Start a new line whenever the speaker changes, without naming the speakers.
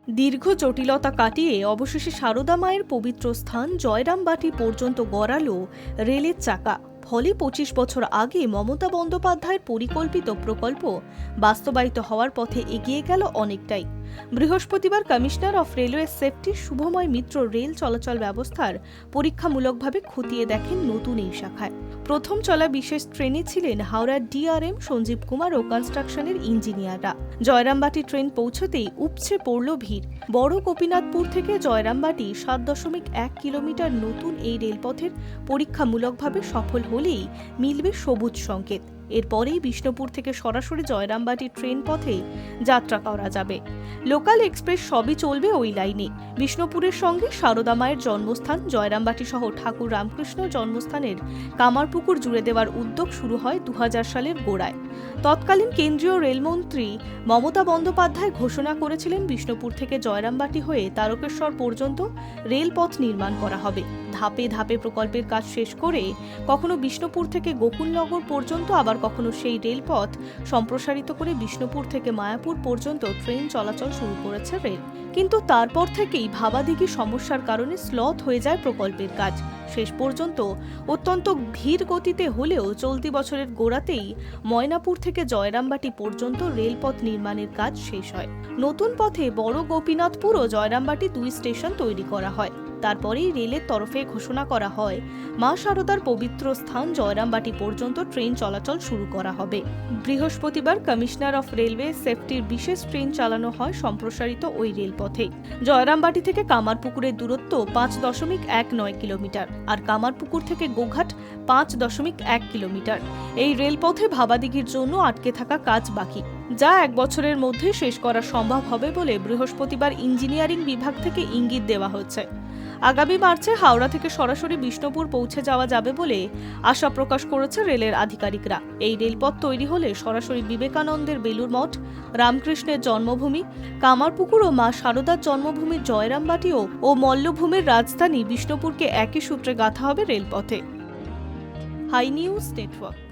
দীর্ঘ জটিলতা কাটিয়ে অবশেষে সারদা মায়ের পবিত্র স্থান জয়রামবাটি পর্যন্ত গড়ালো রেলের চাকা। ফলে ২৫ বছর আগে মমতা বন্দ্যোপাধ্যায়ের পরিকল্পিত প্রকল্প বাস্তবায়িত হওয়ার পথে এগিয়ে গেল অনেকটাই। বৃহস্পতিবার commissioner of railway safety Shubhamoy Mitra rail চলাচল ব্যবস্থার পরীক্ষামূলকভাবে খতিয়ে দেখেন নতুন এই শাখায়। প্রথম চলা বিশেষ ট্রেনে ছিলেন হাওড়ার ডিআরএম সঞ্জীব কুমার ও কনস্ট্রাকশনের ইঞ্জিনিয়াররা। জয়রামবাটি ট্রেন পৌঁছতেই উপচে পড়ল ভিড়। বড় গোপীনাথপুর থেকে জয়রামবাটি ৭.১ কিলোমিটার নতুন এই রেলপথের পরীক্ষামূলকভাবে সফল হলেই মিলবে সবুজ সংকেত। এরপরেই বিষ্ণুপুর থেকে সরাসরি জয়রামবাটি ট্রেন পথে যাত্রা করা যাবে। লোকাল এক্সপ্রেস সবই চলবে ওই লাইনে। বিষ্ণুপুরের সঙ্গে সারদা মায়ের জন্মস্থান জয়রামবাটি সহ ঠাকুর রামকৃষ্ণ জন্মস্থানের কামারপুকুর জুড়ে দেওয়ার উদ্যোগ শুরু হয় ২০০০ সালের গোড়ায়। তৎকালীন কেন্দ্রীয় রেলমন্ত্রী মমতা বন্দ্যোপাধ্যায় ঘোষণা করেছিলেন বিষ্ণুপুর থেকে জয়রামবাটি হয়ে তারকেশ্বর পর্যন্ত রেলপথ নির্মাণ করা হবে। ধাপে ধাপে প্রকল্পের কাজ শেষ করে কখনো বিষ্ণুপুর থেকে গোকুলনগর পর্যন্ত, আবার কখনো সেই রেলপথ সম্প্রসারিত করে বিষ্ণুপুর থেকে মায়াপুর পর্যন্ত ট্রেন চলাচল শুরু করেছে রেল। কিন্তু তারপর থেকেই ভাবাদিঘি সমস্যার কারণে স্লথ হয়ে যায় প্রকল্পের কাজ। শেষ পর্যন্ত অত্যন্ত ধীর গতিতে হলেও চলতি বছরের গোড়াতেই ময়নাপুর থেকে জয়রামবাটি পর্যন্ত রেলপথ নির্মাণের কাজ শেষ হয়। নতুন পথে বড় গোপীনাথপুর ও জয়রামবাটি ২ স্টেশন তৈরি করা হয়। তারপরেই রেলের তরফে ঘোষণা করা হয় মা শারদার পবিত্র স্থান জয়রামবাটি পর্যন্ত ট্রেন চলাচল শুরু করা হবে। বৃহস্পতিবার কমিশনার অফ রেলওয়ে সেফটির বিশেষ ট্রেন চালানো হয় সম্প্রসারিত ওই রেলপথে। জয়রামবাটি থেকে কামারপুকুরের দূরত্ব ৫.১৯ কিলোমিটার আর কামারপুকুর থেকে গোঘাট ৫.১ কিলোমিটার। এই রেলপথে ভাবাদিঘির জন্য আটকে থাকা কাজ বাকি, যা ১ বছরের মধ্যে শেষ করা সম্ভব হবে বলে বৃহস্পতিবার ইঞ্জিনিয়ারিং বিভাগ থেকে ইঙ্গিত দেওয়া হচ্ছে। আগামী মার্চে হাওড়া থেকে সরাসরি বিষ্ণুপুর পৌঁছে যাওয়া যাবে বলে আশা প্রকাশ করেছে রেলের আধিকারিকরা। এই রেলপথ তৈরি হলে সরাসরি বিবেকানন্দের বেলুর মঠ, রামকৃষ্ণের জন্মভূমি কামারপুকুর ও মা শারদার জন্মভূমি জয়রামবাটি ও মল্লভূমির রাজধানী বিষ্ণুপুরকে একই সূত্রে গাঁথা হবে রেলপথে। Hi News network.